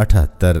78।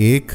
1,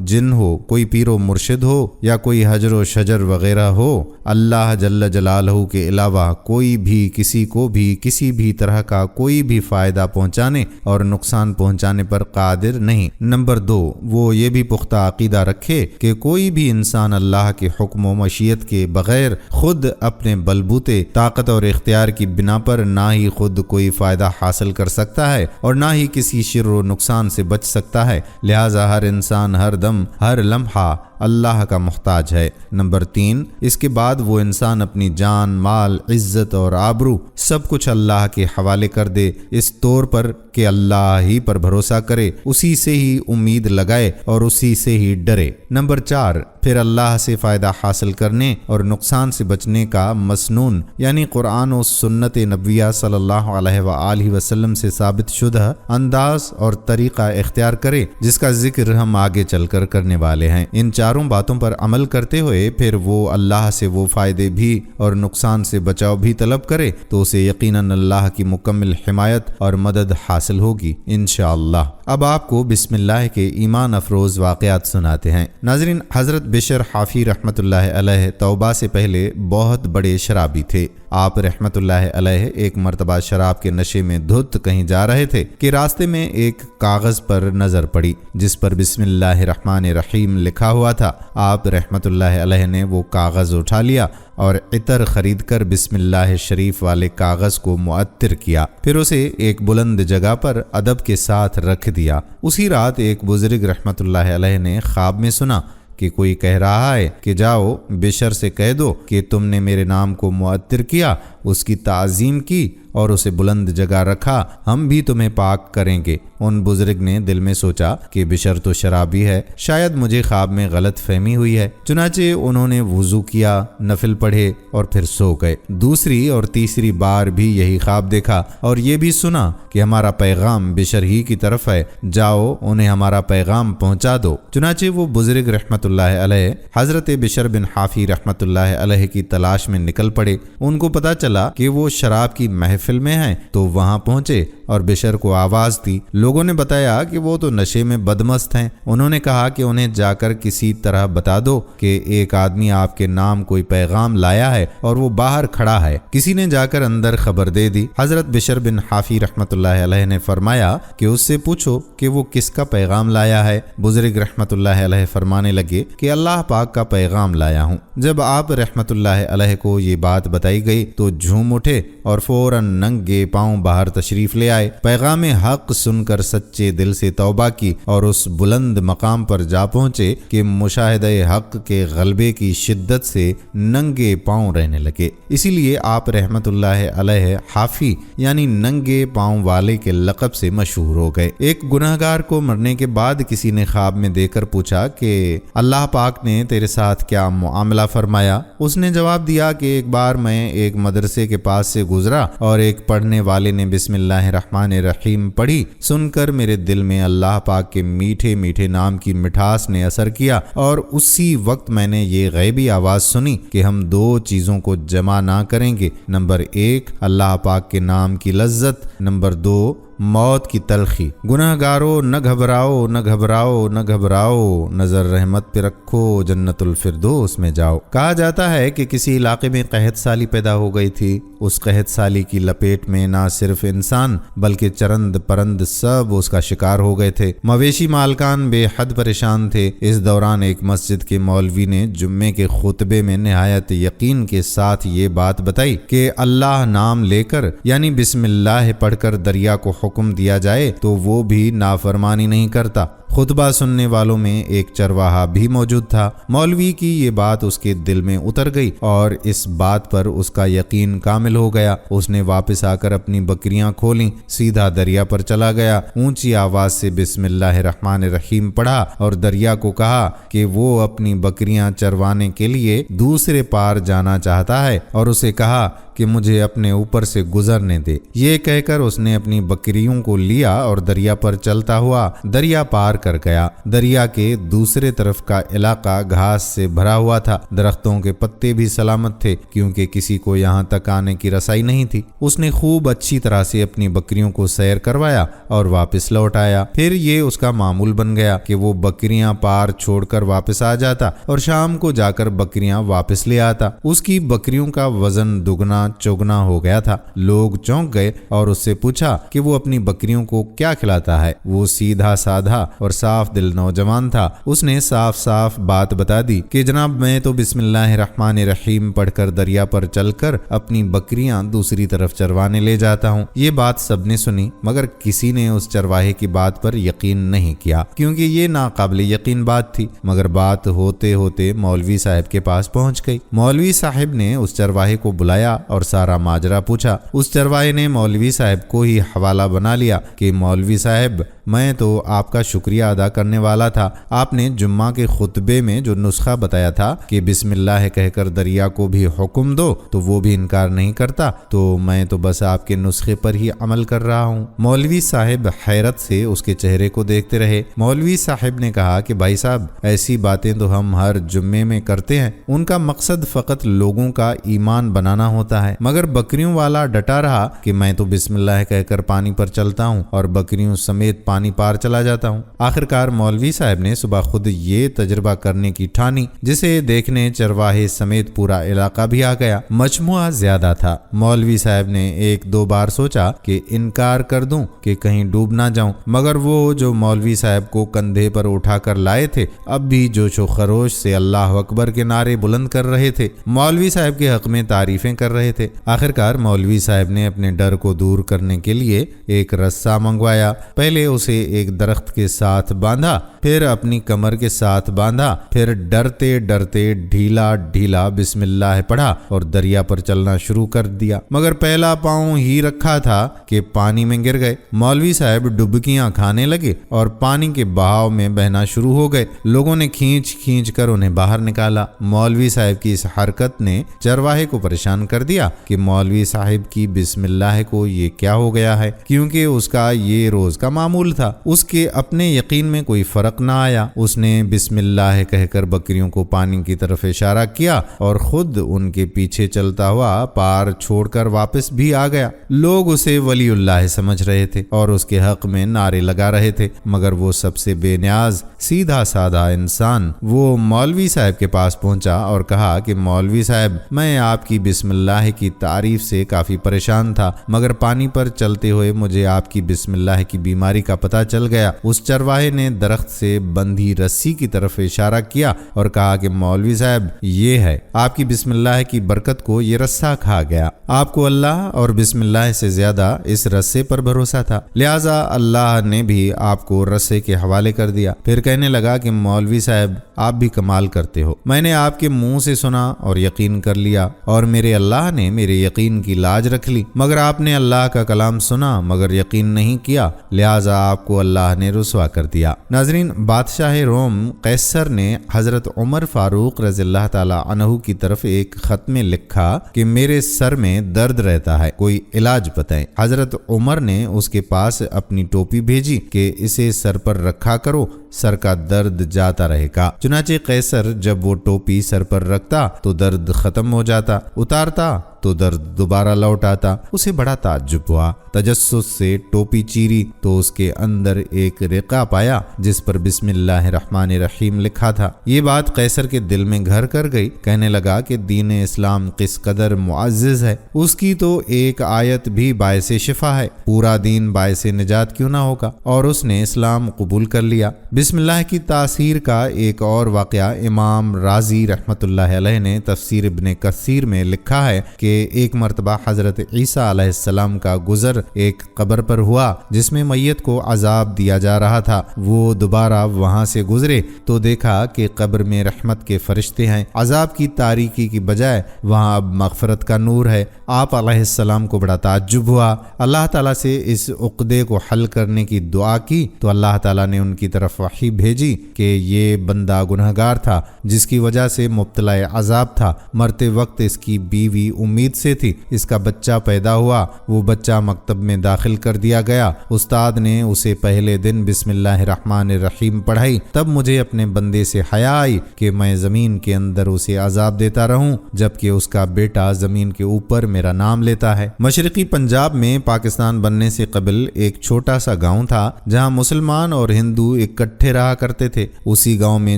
جن ہو، کوئی پیر و مرشد ہو یا کوئی حجر و شجر وغیرہ ہو، اللہ جل جلالہ کے علاوہ کوئی بھی کسی کو بھی کسی بھی طرح کا کوئی بھی فائدہ پہنچانے اور نقصان پہنچانے پر قادر نہیں۔ نمبر 2، وہ یہ بھی پختہ عقیدہ رکھے کہ کوئی بھی انسان اللہ کے حکم و مشیت کے بغیر خود اپنے بلبوتے طاقت اور اختیار کی بنا پر نہ ہی خود کوئی فائدہ حاصل کر سکتا ہے اور نہ ہی کسی شر و نقصان سے بچ سکتا ہے، لہٰذا ہر انسان ہر دم ہر لمحہ اللہ کا محتاج ہے۔ نمبر 3، اس کے بعد وہ انسان اپنی جان، مال، عزت اور آبرو سب کچھ اللہ کے حوالے کر دے، اس طور پر کہ اللہ ہی پر بھروسہ کرے، اسی سے ہی امید لگائے اور اسی سے ہی ڈرے۔ نمبر 4، پھر اللہ سے فائدہ حاصل کرنے اور نقصان سے بچنے کا مسنون یعنی قرآن و سنت نبویہ صلی اللہ علیہ وآلہ وسلم سے ثابت شدہ انداز اور طریقہ اختیار کرے، جس کا ذکر ہم آگے چل کر کرنے والے ہیں۔ ان چاروں باتوں پر عمل کرتے ہوئے پھر وہ اللہ سے وہ فائدے بھی اور نقصان سے بچاؤ بھی طلب کرے تو اسے یقیناً اللہ کی مکمل حمایت اور مدد حاصل ہوگی انشاءاللہ۔ اب آپ کو بسم اللہ کے ایمان افروز واقعات سناتے ہیں۔ ناظرین، حضرت بشر حافی رحمۃ اللہ علیہ توبہ سے پہلے بہت بڑے شرابی تھے۔ آپ رحمۃ اللہ علیہ ایک مرتبہ شراب کے نشے میں دھت کہیں جا رہے تھے کہ راستے میں ایک کاغذ پر نظر پڑی جس پر بسم اللہ الرحمن الرحیم لکھا ہوا تھا۔ آپ رحمۃ اللہ علیہ نے وہ کاغذ اٹھا لیا اور عطر خرید کر بسم اللہ شریف والے کاغذ کو معطر کیا، پھر اسے ایک بلند جگہ پر ادب کے ساتھ رکھ دیا۔ اسی رات ایک بزرگ رحمۃ اللہ علیہ نے خواب میں سنا کہ کوئی کہہ رہا ہے کہ جاؤ بشر سے کہہ دو کہ تم نے میرے نام کو معطر کیا، اس کی تعظیم کی اور اسے بلند جگہ رکھا، ہم بھی تمہیں پاک کریں گے۔ ان بزرگ نے دل میں سوچا کہ بشر تو شرابی ہے، شاید مجھے خواب میں غلط فہمی ہوئی ہے، چنانچہ انہوں نے وضو کیا، نفل پڑھے اور پھر سو گئے۔ دوسری اور تیسری بار بھی یہی خواب دیکھا اور یہ بھی سنا کہ ہمارا پیغام بشر ہی کی طرف ہے، جاؤ انہیں ہمارا پیغام پہنچا دو۔ چنانچہ وہ بزرگ رحمت اللہ علیہ حضرت بشر بن حافی رحمت اللہ علیہ کی تلاش میں نکل پڑے۔ ان کو پتہ چلا کہ وہ شراب کی محفل میں ہیں تو وہاں پہنچے اور بشر کو آواز دی۔ لوگوں نے بتایا کہ وہ تو نشے میں بدمست ہیں۔ انہوں نے کہا کہ انہیں جا کر کسی طرح بتا دو کہ ایک آدمی آپ کے نام کوئی پیغام لایا ہے اور وہ باہر کھڑا ہے۔ کسی نے جا کر اندر خبر دے دی۔ حضرت بشر بن حافی رحمت اللہ علیہ نے فرمایا کہ اس سے پوچھو کہ وہ کس کا پیغام لایا ہے۔ بزرگ رحمت اللہ علیہ فرمانے لگے کہ اللہ پاک کا پیغام لایا ہوں۔ جب آپ رحمت اللہ علیہ کو یہ بات بتائی گئی تو جھوم اٹھے اور فوراً ننگے پاؤں باہر تشریف لے آئے۔ پیغام حق سن کر سچے دل سے توبہ کی اور اس بلند مقام پر جا پہنچے کہ مشاہدہ حق کے غلبے کی شدت سے ننگے پاؤں رہنے لگے۔ اسی لیے آپ رحمت اللہ علیہ حافی یعنی ننگے پاؤں والے کے لقب سے مشہور ہو گئے۔ ایک گناہگار کو مرنے کے بعد کسی نے خواب میں دیکھ کر پوچھا کہ اللہ پاک نے تیرے ساتھ کیا معاملہ فرمایا؟ اس نے جواب دیا کہ ایک بار میں ایک مدرسے کے پاس سے گزرا اور ایک پڑھنے والے نے بسم اللہ الرحمن الرحیم پڑھی، سن کر میرے دل میں اللہ پاک کے میٹھے میٹھے نام کی مٹھاس نے اثر کیا اور اسی وقت میں نے یہ غیبی آواز سنی کہ ہم دو چیزوں کو جمع نہ کریں گے، نمبر 1 اللہ پاک کے نام کی لذت، نمبر 2 موت کی تلخی۔ گناہگارو نہ گھبراؤ نہ گھبراؤ نہ گھبراؤ، نظر رحمت پہ رکھو، جنت الفردوس میں جاؤ۔ کہا جاتا ہے کہ کسی علاقے میں قحط سالی پیدا ہو گئی تھی۔ اس قحط سالی کی لپیٹ میں نہ صرف انسان بلکہ چرند پرند سب اس کا شکار ہو گئے تھے۔ مویشی مالکان بے حد پریشان تھے۔ اس دوران ایک مسجد کے مولوی نے جمعے کے خطبے میں نہایت یقین کے ساتھ یہ بات بتائی کہ اللہ نام لے کر یعنی بسم اللہ پڑھ کر دریا کو حکم دیا جائے تو وہ بھی نافرمانی نہیں کرتا۔ خطبہ سننے والوں میں ایک چرواہا بھی موجود تھا۔ مولوی کی یہ بات اس کے دل میں اتر گئی اور اس بات پر اس کا یقین کامل ہو گیا۔ اس نے واپس آ کر اپنی بکریاں کھولیں، سیدھا دریا پر چلا گیا، اونچی آواز سے بسم اللہ الرحمن الرحیم پڑھا اور دریا کو کہا کہ وہ اپنی بکریاں چروانے کے لیے دوسرے پار جانا چاہتا ہے اور اسے کہا کہ مجھے اپنے اوپر سے گزرنے دے۔ یہ کہہ کر اس نے اپنی بکریوں کو لیا اور دریا پر چلتا ہوا دریا پار کر گیا۔ دریا کے دوسرے طرف کا علاقہ گھاس سے بھرا ہوا تھا، درختوں کے پتے بھی سلامت تھے کیونکہ کسی کو یہاں تک آنے کی رسائی نہیں تھی۔ اس نے خوب اچھی طرح سے اپنی بکریوں کو سیر کروایا اور واپس لوٹ آیا۔ پھر یہ اس کا معمول بن گیا کہ وہ بکریاں پار چھوڑ کر واپس آ جاتا اور شام کو جا کر بکریاں واپس لے آتا۔ اس کی بکریوں کا وزن دگنا چوگنا ہو گیا تھا۔ لوگ چونک گئے اور اس سے پوچھا کہ وہ اپنی بکریوں کو کیا کھلاتا ہے۔ وہ سیدھا سادھا اور صاف دل نوجوان تھا۔ اس نے صاف صاف بات بتا دی کہ جناب میں تو بسم اللہ الرحمن الرحیم پڑھ کر دریا پر چل کر اپنی بکریاں دوسری طرف چروانے لے جاتا ہوں۔ یہ بات سب نے سنی مگر کسی نے اس چرواہے کی بات پر یقین نہیں کیا کیونکہ یہ ناقابل یقین بات تھی۔ مگر بات ہوتے ہوتے مولوی صاحب کے پاس پہنچ گئی۔ مولوی صاحب نے اس چرواہے کو بلایا اور سارا ماجرا پوچھا۔ اس چرواہے نے مولوی صاحب کو ہی حوالہ بنا لیا کہ مولوی صاحب میں تو آپ کا شکریہ ادا کرنے والا تھا۔ آپ نے جمعہ کے خطبے میں جو نسخہ بتایا تھا کہ بسم اللہ کہہ کر دریا کو بھی حکم دو تو وہ بھی انکار نہیں کرتا، تو میں تو بس آپ کے نسخے پر ہی عمل کر رہا ہوں۔ مولوی صاحب حیرت سے اس کے چہرے کو دیکھتے رہے۔ مولوی صاحب نے کہا کہ بھائی صاحب ایسی باتیں تو ہم ہر جمعے میں کرتے ہیں، ان کا مقصد فقط لوگوں کا ایمان بنانا ہوتا ہے۔ مگر بکریوں والا ڈٹا رہا کہ میں تو بسم اللہ کہہ کر پانی پر چلتا ہوں اور بکریوں سمیت پانی پار چلا جاتا ہوں۔ آخرکار مولوی صاحب نے صبح خود یہ تجربہ کرنے کی ٹھانی، جسے دیکھنے چرواہے سمیت پورا علاقہ بھی آ گیا۔ مجموعہ زیادہ تھا۔ مولوی صاحب نے ایک دو بار سوچا کہ انکار کر دوں کہ کہیں ڈوب نہ جاؤں، مگر وہ جو مولوی صاحب کو کندھے پر اٹھا کر لائے تھے اب بھی جوش و خروش سے اللہ اکبر کے نعرے بلند کر رہے تھے، مولوی صاحب کے حق میں تعریفیں کر رہے تھے۔ آخرکار مولوی صاحب نے اپنے ڈر کو دور کرنے کے لیے ایک رسہ منگوایا۔ پہلے اسے ایک درخت کے ساتھ باندھا، پھر اپنی کمر کے ساتھ باندھا، پھر ڈرتے ڈرتے ڈھیلا ڈھیلا بسم اللہ پڑھا اور دریا پر چلنا شروع کر دیا۔ مگر پہلا پاؤں ہی رکھا تھا کہ پانی میں گر گئے۔ مولوی صاحب ڈبکیاں کھانے لگے اور پانی کے بہاؤ میں بہنا شروع ہو گئے۔ لوگوں نے کھینچ کھینچ کر انہیں باہر نکالا۔ مولوی صاحب کی اس حرکت نے چرواہے کو پریشان کر دیا کہ مولوی صاحب کی بسم اللہ کو یہ کیا ہو گیا ہے، کیونکہ اس کا یہ روز کا معمول تھا۔ اس کے اپنے یقین میں کوئی فرق نہ آیا۔ اس نے بسم اللہ کہہ کر بکریوں کو پانی کی طرف اشارہ کیا اور خود ان کے پیچھے چلتا ہوا پار چھوڑ کر واپس بھی آ گیا۔ لوگ اسے ولی اللہ سمجھ رہے تھے اور اس کے حق میں نعرے لگا رہے تھے، مگر وہ سب سے بے نیاز سیدھا سادہ انسان وہ مولوی صاحب کے پاس پہنچا اور کہا کہ مولوی صاحب میں آپ کی بسم اللہ کی تعریف سے کافی پریشان تھا، مگر پانی پر چلتے ہوئے مجھے آپ کی بسم اللہ کی بیماری کا پتہ چل گیا۔ اس چرواہے نے درخت سے بندھی رسی کی طرف اشارہ کیا اور کہا کہ مولوی صاحب یہ ہے، آپ کی بسم اللہ کی برکت کو یہ رسہ کھا گیا۔ آپ کو اللہ اور بسم اللہ سے زیادہ اس رسے پر بھروسہ تھا، لہٰذا اللہ نے بھی آپ کو رسے کے حوالے کر دیا۔ پھر کہنے لگا کہ مولوی صاحب آپ بھی کمال کرتے ہو، میں نے آپ کے منہ سے سنا اور یقین کر لیا اور میرے اللہ نے میرے یقین کی لاج رکھ لی، مگر آپ نے اللہ کا کلام سنا مگر یقین نہیں کیا، لہٰذا آپ کو اللہ نے رسوا کر دیا۔ ناظرین، بادشاہ روم قیصر نے حضرت عمر فاروق رضی اللہ تعالی عنہ کی طرف ایک خط میں لکھا کہ میرے سر میں درد رہتا ہے، کوئی علاج بتائیں۔ حضرت عمر نے اس کے پاس اپنی ٹوپی بھیجی کہ اسے سر پر رکھا کرو، سر کا درد جاتا رہے گا۔ چنانچہ قیصر جب وہ ٹوپی سر پر رکھتا تو درد ختم ہو جاتا، اتارتا تو درد دوبارہ لوٹ آتا۔ اسے بڑا تعجب ہوا، تجسس سے ٹوپی چیری تو اس کے اندر ایک رقعہ پایا جس پر بسم اللہ الرحمن الرحیم لکھا تھا۔ یہ بات قیصر کے دل میں گھر کر گئی۔ کہنے لگا کہ دین اسلام کس قدر معزز ہے، اس کی تو ایک آیت بھی باعث شفا ہے، پورا دین باعث نجات کیوں نہ ہوگا، اور اس نے اسلام قبول کر لیا۔ بسم اللہ کی تاثیر کا ایک اور واقعہ امام رازی رحمت اللہ علیہ نے تفسیر ابن کثیر میں لکھا ہے کہ ایک مرتبہ حضرت عیسیٰ علیہ السلام کا گزر ایک قبر پر ہوا جس میں میت کو عذاب دیا جا رہا تھا۔ وہ دوبارہ وہاں سے گزرے تو دیکھا کہ قبر میں رحمت کے فرشتے ہیں، عذاب کی تاریکی کی بجائے وہاں اب مغفرت کا نور ہے۔ آپ علیہ السلام کو بڑا تعجب ہوا، اللہ تعالیٰ سے اس عقدے کو حل کرنے کی دعا کی تو اللہ تعالیٰ نے ان کی طرف وحی بھیجی کہ یہ بندہ گنہگار تھا جس کی وجہ سے مبتلا عذاب تھا، مرتے وقت اس کی بیوی امید سے تھی۔ اس کا بچہ پیدا ہوا، وہ بچہ مکتب میں داخل کر دیا گیا۔ استاد نے اسے پہلے دن بسم اللہ الرحمن الرحیم پڑھائی، تب مجھے اپنے بندے سے حیا آئی کہ میں زمین کے اندر اسے عذاب دیتا رہوں جبکہ اس کا بیٹا زمین کے اوپر میرا نام لیتا ہے۔ مشرقی پنجاب میں پاکستان بننے سے قبل ایک چھوٹا سا گاؤں تھا جہاں مسلمان اور ہندو اکٹھے رہا کرتے تھے۔ اسی گاؤں میں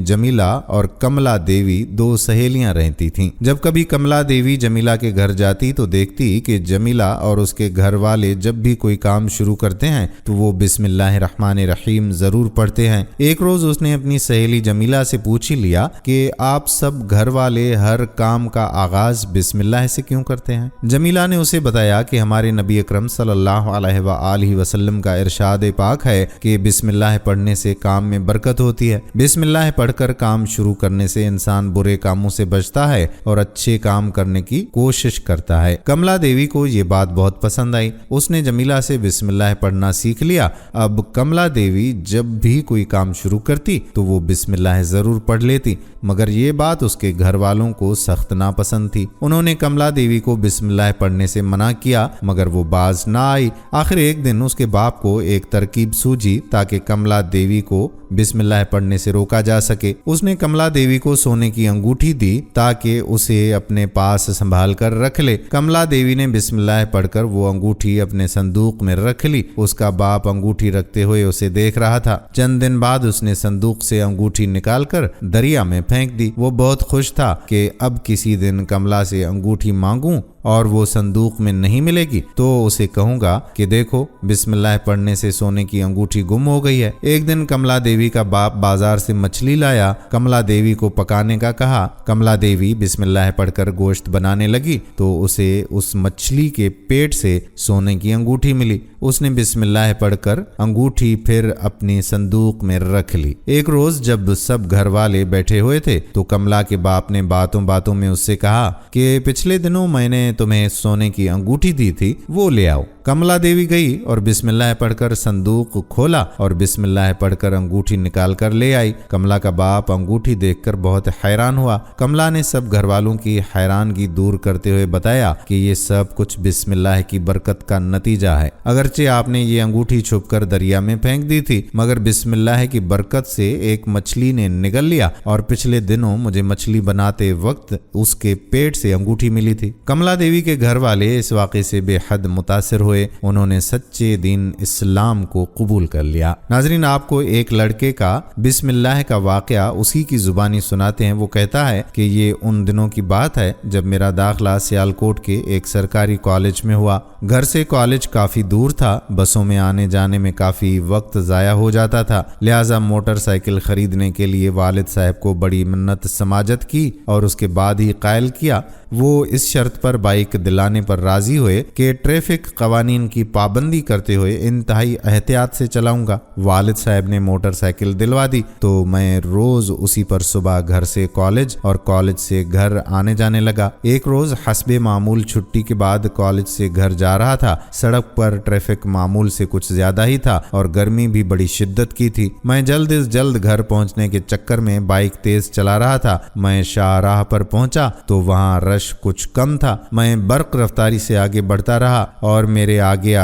جمیلہ اور کملا دیوی دو سہیلیاں رہتی تھیں۔ جب کبھی کملا دیوی جمیلہ کے گھر جاتی تو دیکھتی کہ جمیلہ اور اس کے گھر والے جب بھی کوئی کام شروع کرتے ہیں تو وہ بسم اللہ الرحمن الرحیم ضرور پڑھتے ہیں۔ ایک روز اس نے اپنی سہیلی جمیلہ سے پوچھ ہی لیا کہ آپ سب گھر والے ہر کام کا آغاز بسم اللہ سے کیوں کرتے ہیں؟ جمیلہ نے اسے بتایا کہ ہمارے نبی اکرم صلی اللہ علیہ وآلہ وسلم کا ارشاد پاک ہے کہ بسم اللہ پڑھنے سے کام میں برکت ہوتی ہے۔ بسم اللہ پڑھ کر کام شروع کرنے سے انسان برے کاموں سے بچتا ہے اور اچھے کام کرنے کی کوشش کرتا ہے۔ کملا دیوی کو یہ بات بہت پسند آئی۔ اس نے جمیلہ سے بسم اللہ پڑھنا سیکھ لیا۔ اب کملا دیوی جب بھی کوئی کام شروع کرتی تو وہ بسم اللہ ضرور پڑھ لیتی، مگر یہ بات اس کے گھر والوں کو سخت ناپسند تھی۔ انہوں نے کملا دیوی کو بسم اللہ پڑھنے سے منع کیا مگر وہ باز نہ آئی۔ آخر ایک دن اس کے باپ کو ایک ترکیب سوجی تاکہ کملا دیوی کو بسم اللہ پڑھنے سے روکا جا سکے۔ اس نے کملا دیوی کو سونے کی انگوٹھی دی تاکہ اسے اپنے پاس سنبھال کر رکھ لے۔ کملا دیوی نے بسم اللہ پڑھ کر وہ انگوٹھی اپنے صندوق میں رکھ لی۔ اس کا باپ انگوٹھی رکھتے ہوئے اسے دیکھ رہا تھا۔ چند دن بعد اس نے صندوق سے انگوٹھی نکال کر دریا میں پھینک دی۔ وہ بہت خوش تھا کہ اب کسی دن کملا سے انگوٹھی مانگوں اور وہ صندوق میں نہیں ملے گی تو اسے کہوں گا کہ دیکھو بسم اللہ پڑھنے سے سونے کی انگوٹھی گم ہو گئی ہے۔ ایک دن کملا دیوی کا باپ بازار سے مچھلی لایا، کملا دیوی کو پکانے کا کہا۔ کملا دیوی بسم اللہ پڑھ کر گوشت بنانے لگی تو اسے اس مچھلی کے پیٹ سے سونے کی انگوٹھی ملی۔ اس نے بسم اللہ پڑھ کر انگوٹھی پھر اپنی صندوق میں رکھ لی۔ ایک روز جب سب گھر والے بیٹھے ہوئے تھے تو کملا کے باپ نے باتوں باتوں میں اس سے کہا کہ پچھلے دنوں میں نے تمہیں سونے کی انگوٹھی دی تھی، وہ لے آؤ۔ کملا دیوی گئی اور بسم اللہ پڑھ کر صندوق کھولا اور بسم اللہ پڑھ کر انگوٹھی نکال کر لے آئی۔ کملا کا باپ انگوٹھی دیکھ کر بہت حیران ہوا۔ کملا نے سب گھر والوں کی حیرانگی دور کرتے ہوئے بتایا کہ یہ سب کچھ بسم اللہ کی برکت کا نتیجہ ہے۔ اگرچہ آپ نے یہ انگوٹھی چھپ کر دریا میں پھینک دی تھی مگر بسم اللہ کی برکت سے ایک مچھلی نے نگل لیا اور پچھلے دنوں مجھے مچھلی بناتے وقت اس کے پیٹ سے انگوٹھی ملی تھی۔ کملا دیوی کے گھر والے اس واقعے سے بے حد متاثر ہوئے۔ انہوں نے سچے دین اسلام کو قبول کر لیا۔ ناظرین، آپ کو ایک لڑکے کا بسم اللہ کا واقعہ اسی کی زبانی سناتے ہیں۔ وہ کہتا ہے کہ یہ ان دنوں کی بات ہے جب میرا داخلہ سیالکوٹ کے ایک سرکاری کالج میں ہوا۔ گھر سے کالج کافی دور تھا، بسوں میں آنے جانے میں کافی وقت ضائع ہو جاتا تھا، لہٰذا موٹر سائیکل خریدنے کے لیے والد صاحب کو بڑی منت سماجت کی اور اس کے بعد ہی قائل کیا۔ وہ اس شرط پر بائک دلانے پر راضی ہوئے کہ ٹریفک قوانین کی پابندی کرتے ہوئے انتہائی احتیاط سے چلاؤں گا۔ والد صاحب نے موٹر سائیکل دلوا دی تو میں روز اسی پر صبح گھر سے کالج اور کالج سے گھر آنے جانے لگا۔ ایک روز حسب معمول چھٹی کے بعد کالج سے گھر جا رہا تھا۔ سڑک پر ٹریفک معمول سے کچھ زیادہ ہی تھا اور گرمی بھی بڑی شدت کی تھی۔ میں جلد از جلد گھر پہنچنے کے چکر میں بائک تیز چلا رہا تھا۔ میں شاہراہ پر پہنچا تو وہاں رش کچھ کم تھا۔ میں برق رفتاری سے آگے بڑھتا رہا اور میرے آگے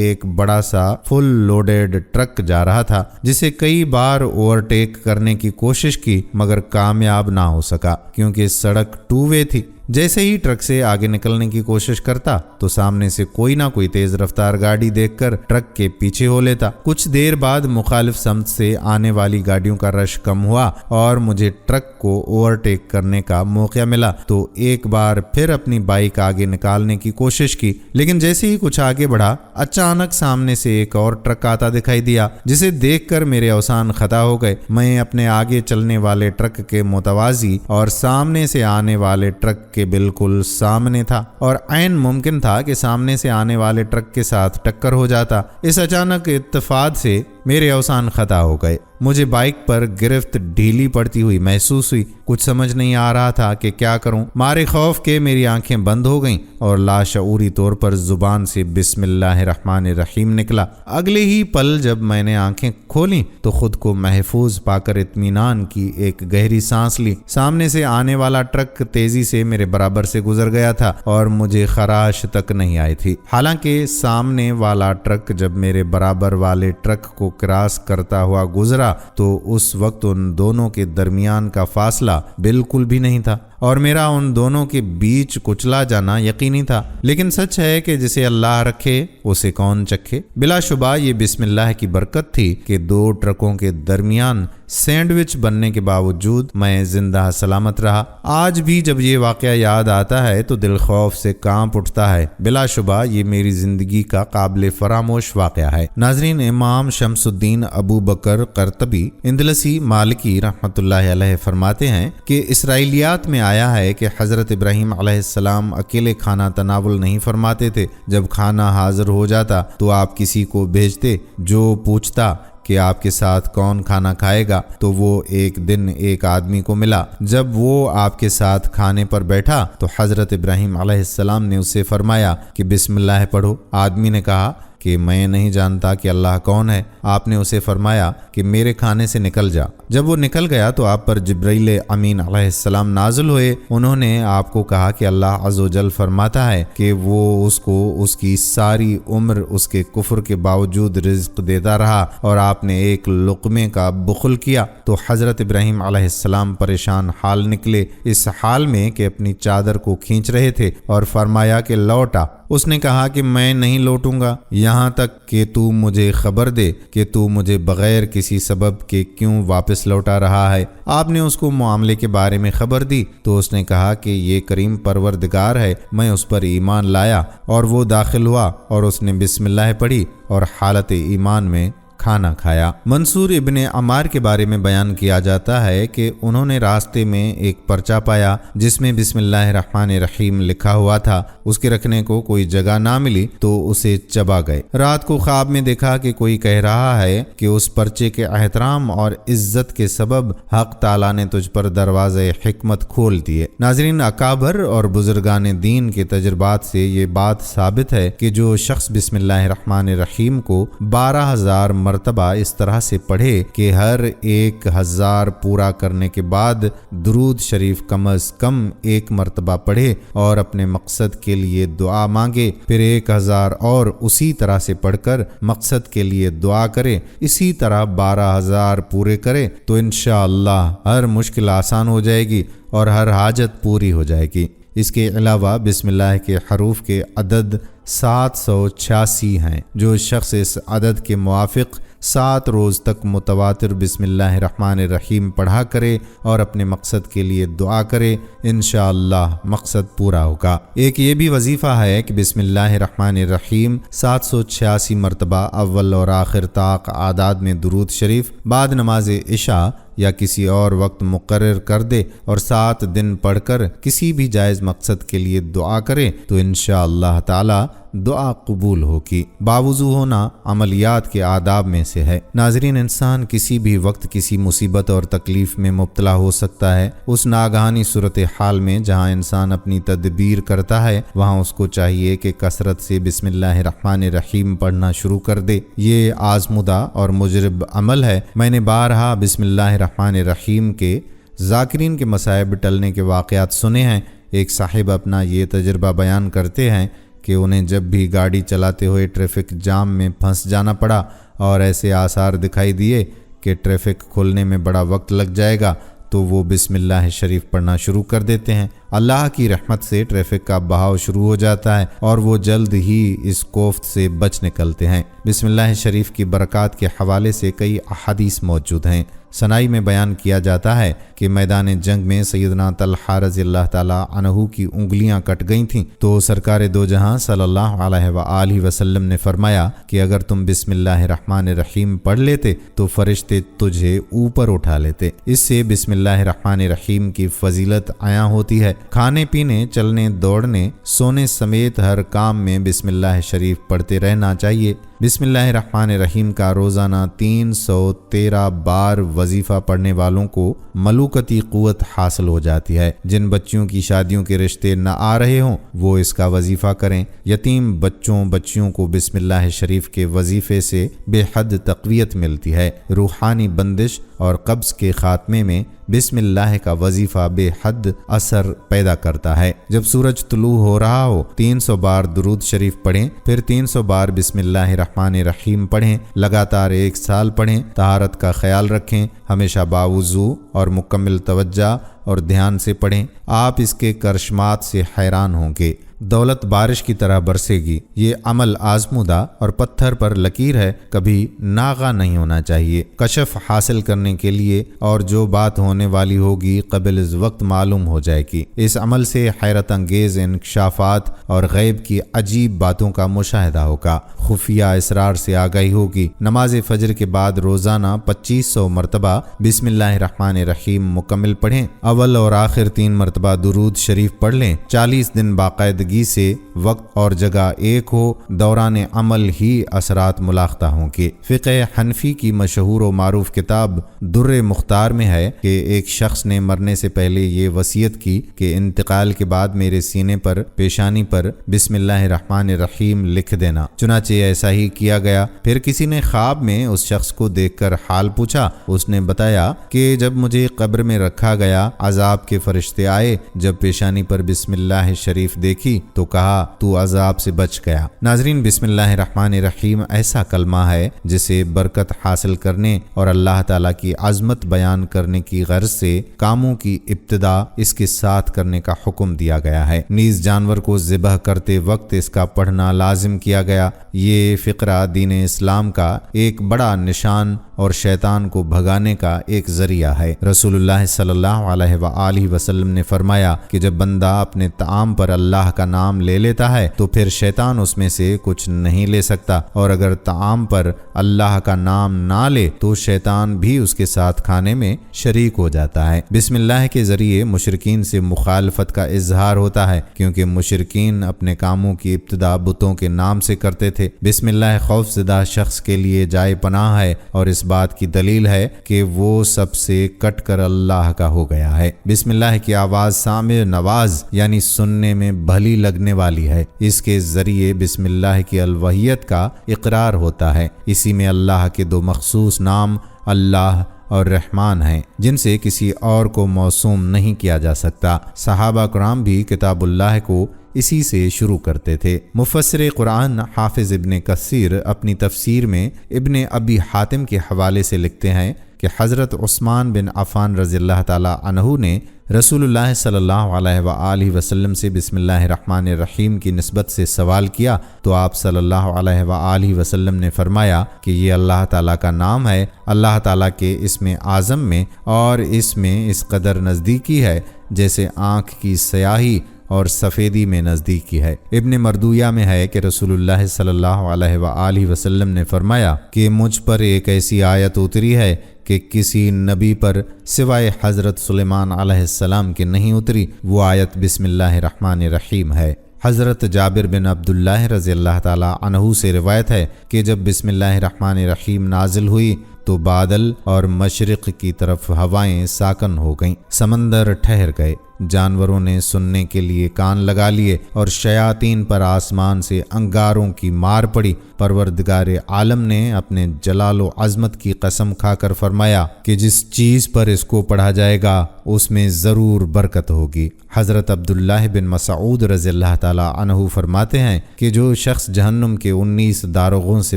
ایک بڑا سا فل لوڈڈ ٹرک جا رہا تھا جسے کئی بار اوورٹیک کرنے کی کوشش کی مگر کامیاب نہ ہو سکا کیونکہ سڑک 2 وے تھی۔ جیسے ہی ٹرک سے آگے نکلنے کی کوشش کرتا تو سامنے سے کوئی نہ کوئی تیز رفتار گاڑی دیکھ کر ٹرک کے پیچھے ہو لیتا۔ کچھ دیر بعد مخالف سمت سے آنے والی گاڑیوں کا رش کم ہوا اور مجھے ٹرک کو اوورٹیک کرنے کا موقع ملا تو ایک بار پھر اپنی بائک آگے نکالنے کی کوشش کی، لیکن جیسے ہی کچھ آگے بڑھا اچانک سامنے سے ایک اور ٹرک آتا دکھائی دیا جسے دیکھ کر میرے اوزان خطا ہو گئے۔ میں اپنے آگے چلنے والے ٹرک کے متوازی اور سامنے سے آنے والے ٹرک کے بالکل سامنے تھا اور عین ممکن تھا کہ سامنے سے آنے والے ٹرک کے ساتھ ٹکر ہو جاتا۔ اس اچانک اتفاق سے میرے اوسان خطا ہو گئے۔ مجھے بائک پر گرفت ڈھیلی پڑتی ہوئی محسوس ہوئی۔ کچھ سمجھ نہیں آ رہا تھا کہ کیا کروں۔ مارے خوف کے میری آنکھیں بند ہو گئیں اور لاشعوری طور پر زبان سے بسم اللہ الرحمن الرحیم نکلا۔ اگلے ہی پل جب میں نے آنکھیں کھولیں تو خود کو محفوظ پا کر اطمینان کی ایک گہری سانس لی۔ سامنے سے آنے والا ٹرک تیزی سے میرے برابر سے گزر گیا تھا اور مجھے خراش تک نہیں آئی تھی۔ حالانکہ سامنے والا ٹرک جب میرے برابر والے ٹرک کو کراس کرتا ہوا گزرا تو اس وقت ان دونوں کے درمیان کا فاصلہ بالکل بھی نہیں تھا اور میرا ان دونوں کے بیچ کچلا جانا یقینی تھا۔ لیکن سچ ہے کہ جسے اللہ رکھے اسے کون چکھے۔ بلا شبہ یہ بسم اللہ کی برکت تھی کہ دو ٹرکوں کے درمیان سینڈوچ بننے کے باوجود میں زندہ سلامت رہا۔ آج بھی جب یہ واقعہ یاد آتا ہے تو دل خوف سے کانپ اٹھتا ہے۔ بلا شبہ یہ میری زندگی کا قابل فراموش واقعہ ہے۔ ناظرین، امام شمس الدین ابو بکر قرطبی اندلسی مالکی رحمۃ اللہ علیہ فرماتے ہیں کہ اسرائیلیات میں آیا ہے کہ حضرت ابراہیم علیہ السلام اکیلے کھانا تناول نہیں فرماتے تھے۔ جب کھانا حاضر ہو جاتا تو آپ کسی کو بھیجتے جو پوچھتا کہ آپ کے ساتھ کون کھانا کھائے گا، تو وہ ایک دن ایک آدمی کو ملا۔ جب وہ آپ کے ساتھ کھانے پر بیٹھا تو حضرت ابراہیم علیہ السلام نے اسے فرمایا کہ بسم اللہ پڑھو۔ آدمی نے کہا کہ میں نہیں جانتا کہ اللہ کون ہے۔ آپ نے اسے فرمایا کہ میرے کھانے سے نکل جا۔ جب وہ نکل گیا تو آپ پر جبرائیل امین علیہ السلام نازل ہوئے۔ انہوں نے آپ کو کہا کہ اللہ عز و جل فرماتا ہے کہ وہ اس کو اس کی ساری عمر اس کے کفر کے باوجود رزق دیتا رہا اور آپ نے ایک لقمے کا بخل کیا۔ تو حضرت ابراہیم علیہ السلام پریشان حال نکلے، اس حال میں کہ اپنی چادر کو کھینچ رہے تھے، اور فرمایا کہ لوٹا۔ اس نے کہا کہ میں نہیں لوٹوں گا یہاں تک کہ تو مجھے خبر دے کہ تو مجھے بغیر کسی سبب کے کیوں واپس لوٹا رہا ہے۔ آپ نے اس کو معاملے کے بارے میں خبر دی تو اس نے کہا کہ یہ کریم پروردگار ہے، میں اس پر ایمان لایا۔ اور وہ داخل ہوا اور اس نے بسم اللہ پڑھی اور حالت ایمان میں کھانا کھایا۔ منصور ابن عمار کے بارے میں بیان کیا جاتا ہے کہ انہوں نے راستے میں ایک پرچہ پایا جس میں بسم اللہ الرحمن الرحیم لکھا ہوا تھا۔ اس کے رکھنے کو کوئی جگہ نہ ملی تو اسے چبا گئے۔ رات کو خواب میں دیکھا کہ کوئی کہہ رہا ہے کہ اس پرچے کے احترام اور عزت کے سبب حق تعالیٰ نے تجھ پر دروازے حکمت کھول دیے۔ ناظرین، اکابر اور بزرگان دین کے تجربات سے یہ بات ثابت ہے کہ جو شخص بسم اللہ الرحمن الرحیم کو 12,000 مرتبہ اس طرح سے پڑھے کہ ہر 1,000 پورا کرنے کے بعد درود شریف کم از کم 1 مرتبہ پڑھے اور اپنے مقصد کے لیے دعا مانگے، پھر 1,000 اور اسی طرح سے پڑھ کر مقصد کے لیے دعا کرے، اسی طرح 12,000 پورے کرے تو انشاءاللہ ہر مشکل آسان ہو جائے گی اور ہر حاجت پوری ہو جائے گی۔ اس کے علاوہ بسم اللہ کے حروف کے عدد 786 ہیں۔ جو شخص اس عدد کے موافق 7 روز تک متواتر بسم اللہ الرحمن الرحیم پڑھا کرے اور اپنے مقصد کے لیے دعا کرے، انشاءاللہ مقصد پورا ہوگا۔ ایک یہ بھی وظیفہ ہے کہ بسم اللہ الرحمن الرحیم 786 مرتبہ اول اور آخر طاق اعداد میں درود شریف بعد نماز عشاء یا کسی اور وقت مقرر کر دے اور 7 دن پڑھ کر کسی بھی جائز مقصد کے لیے دعا کرے تو انشاءاللہ تعالی دعا قبول ہوگی۔ باوضو ہونا عملیات کے آداب میں سے ہے۔ ناظرین، انسان کسی بھی وقت کسی مصیبت اور تکلیف میں مبتلا ہو سکتا ہے۔ اس ناگہانی صورتحال میں جہاں انسان اپنی تدبیر کرتا ہے وہاں اس کو چاہیے کہ کثرت سے بسم اللہ الرحمن الرحیم پڑھنا شروع کر دے۔ یہ آزمودہ اور مجرب عمل ہے۔ میں نے بارہا بسم اللہ الرحمن الرحیم کے ذاکرین کے مصائب ٹلنے کے واقعات سنے ہیں۔ ایک صاحب اپنا یہ تجربہ بیان کرتے ہیں کہ انہیں جب بھی گاڑی چلاتے ہوئے ٹریفک جام میں پھنس جانا پڑا اور ایسے آثار دکھائی دیے کہ ٹریفک کھلنے میں بڑا وقت لگ جائے گا تو وہ بسم اللہ شریف پڑھنا شروع کر دیتے ہیں۔ اللہ کی رحمت سے ٹریفک کا بہاؤ شروع ہو جاتا ہے اور وہ جلد ہی اس کوفت سے بچ نکلتے ہیں۔ بسم اللہ شریف کی برکات کے حوالے سے کئی احادیث موجود ہیں۔ سنائی میں بیان کیا جاتا ہے کہ میدان جنگ میں سیدنا طلحہ رضی اللہ تعالی عنہ کی انگلیاں کٹ گئی تھیں تو سرکار دو جہاں صلی اللہ علیہ وآلہ وسلم نے فرمایا کہ اگر تم بسم اللہ الرحمن الرحیم پڑھ لیتے تو فرشتے تجھے اوپر اٹھا لیتے۔ اس سے بسم اللہ الرحمن الرحیم کی فضیلت عیاں ہوتی ہے۔ کھانے پینے، چلنے دوڑنے، سونے سمیت ہر کام میں بسم اللہ شریف پڑھتے رہنا چاہیے۔ بسم اللہ الرحمن الرحیم کا روزانہ 313 بار وظیفہ پڑھنے والوں کو ملوکتی قوت حاصل ہو جاتی ہے۔ جن بچیوں کی شادیوں کے رشتے نہ آ رہے ہوں وہ اس کا وظیفہ کریں۔ یتیم بچیوں کو بسم اللہ شریف کے وظیفے سے بے حد تقویت ملتی ہے۔ روحانی بندش اور قبض کے خاتمے میں بسم اللہ کا وظیفہ بے حد اثر پیدا کرتا ہے۔ جب سورج طلوع ہو رہا ہو 300 بار درود شریف پڑھیں، پھر 300 بار بسم اللہ الرحمن الرحیم پڑھیں، لگاتار 1 سال پڑھیں۔ طہارت کا خیال رکھیں، ہمیشہ باوضو اور مکمل توجہ اور دھیان سے پڑھیں۔ آپ اس کے کرشمات سے حیران ہوں گے۔ دولت بارش کی طرح برسے گی۔ یہ عمل آزمودہ اور پتھر پر لکیر ہے، کبھی ناغہ نہیں ہونا چاہیے۔ کشف حاصل کرنے کے لیے اور جو بات ہونے والی ہوگی قبل از وقت معلوم ہو جائے گی۔ اس عمل سے حیرت انگیز انکشافات اور غیب کی عجیب باتوں کا مشاہدہ ہوگا۔ خفیہ اسرار سے آگاہی ہوگی۔ نماز فجر کے بعد روزانہ 2500 مرتبہ بسم اللہ الرحمن الرحیم مکمل پڑھیں۔ اول اور آخر 3 مرتبہ درود شریف پڑھ لیں۔ 40 دن باقاعدگی سے وقت اور جگہ ایک ہو، دوران عمل ہی اثرات ملاحظہ ہوں گے۔ فقہ حنفی کی مشہور و معروف کتاب در مختار میں ہے کہ ایک شخص نے مرنے سے پہلے یہ وصیت کی کہ انتقال کے بعد میرے سینے پر پیشانی پر بسم اللہ الرحمن الرحیم لکھ دینا۔ چنانچہ ایسا ہی کیا گیا۔ پھر کسی نے خواب میں اس شخص کو دیکھ کر حال پوچھا۔ اس نے بتایا کہ جب مجھے قبر میں رکھا گیا عذاب کے فرشتے آئے، جب پیشانی پر بسم اللہ شریف دیکھی تو کہا تو عذاب سے بچ گیا۔ ناظرین، بسم اللہ الرحمن الرحیم ایسا کلمہ ہے جسے برکت حاصل کرنے اور اللہ تعالیٰ کی عظمت بیان کرنے کی غرض سے کاموں کی ابتدا اس کے ساتھ کرنے کا حکم دیا گیا ہے۔ نیز جانور کو ذبح کرتے وقت اس کا پڑھنا لازم کیا گیا۔ یہ فقرہ دین اسلام کا ایک بڑا نشان اور شیطان کو بھگانے کا ایک ذریعہ ہے۔ رسول اللہ صلی اللہ علیہ وآلہ وسلم نے فرمایا کہ جب بندہ اپنے طعام پر اللہ کا نام لے لیتا ہے تو پھر شیطان اس میں سے کچھ نہیں لے سکتا، اور اگر طعام پر اللہ کا نام نہ لے تو شیطان بھی اس کے ساتھ کھانے میں شریک ہو جاتا ہے۔ بسم اللہ کے ذریعے مشرکین سے مخالفت کا اظہار ہوتا ہے، کیونکہ مشرکین اپنے کاموں کی ابتدا بتوں کے نام سے کرتے تھے۔ بسم اللہ خوف زدہ شخص کے لیے جائے پناہ ہے اور اس بات کی دلیل ہے کہ وہ سب سے کٹ کر اللہ کا ہو گیا ہے۔ بسم اللہ کی آواز سامع نواز یعنی سننے میں بھلی لگنے والی ہے۔ اس کے ذریعے بسم اللہ کی الوہیت کا اقرار ہوتا ہے۔ اسی میں اللہ کے 2 مخصوص نام اللہ اور رحمان ہیں جن سے کسی اور کو موسوم نہیں کیا جا سکتا۔ صحابہ کرام بھی کتاب اللہ کو اسی سے شروع کرتے تھے۔ مفسر قرآن حافظ ابن کثیر اپنی تفسیر میں ابن ابی حاتم کے حوالے سے لکھتے ہیں کہ حضرت عثمان بن عفان رضی اللہ تعالی عنہ نے رسول اللہ صلی اللہ علیہ وآلہ وسلم سے بسم اللہ الرحمن الرحیم کی نسبت سے سوال کیا تو آپ صلی اللہ علیہ وآلہ وسلم نے فرمایا کہ یہ اللہ تعالیٰ کا نام ہے، اللہ تعالیٰ کے اسم اعظم میں اور اس میں اس قدر نزدیکی ہے جیسے آنکھ کی سیاہی اور سفیدی میں نزدیکی ہے۔ ابن مردویہ میں ہے کہ رسول اللہ صلی اللہ علیہ وآلہ وسلم نے فرمایا کہ مجھ پر ایک ایسی آیت اتری ہے کہ کسی نبی پر سوائے حضرت سلیمان علیہ السلام کے نہیں اتری، وہ آیت بسم اللہ الرحمن الرحیم ہے۔ حضرت جابر بن عبداللہ رضی اللہ تعالی عنہ سے روایت ہے کہ جب بسم اللہ الرحمن الرحیم نازل ہوئی تو بادل اور مشرق کی طرف ہوائیں ساکن ہو گئیں، سمندر ٹھہر گئے، جانوروں نے سننے کے لیے کان لگا لیے اور شیاطین پر آسمان سے انگاروں کی مار پڑی۔ پروردگار عالم نے اپنے جلال و عظمت کی قسم کھا کر فرمایا کہ جس چیز پر اس کو پڑھا جائے گا اس میں ضرور برکت ہوگی۔ حضرت عبداللہ بن مسعود رضی اللہ تعالی عنہ فرماتے ہیں کہ جو شخص جہنم کے 19 داروغوں سے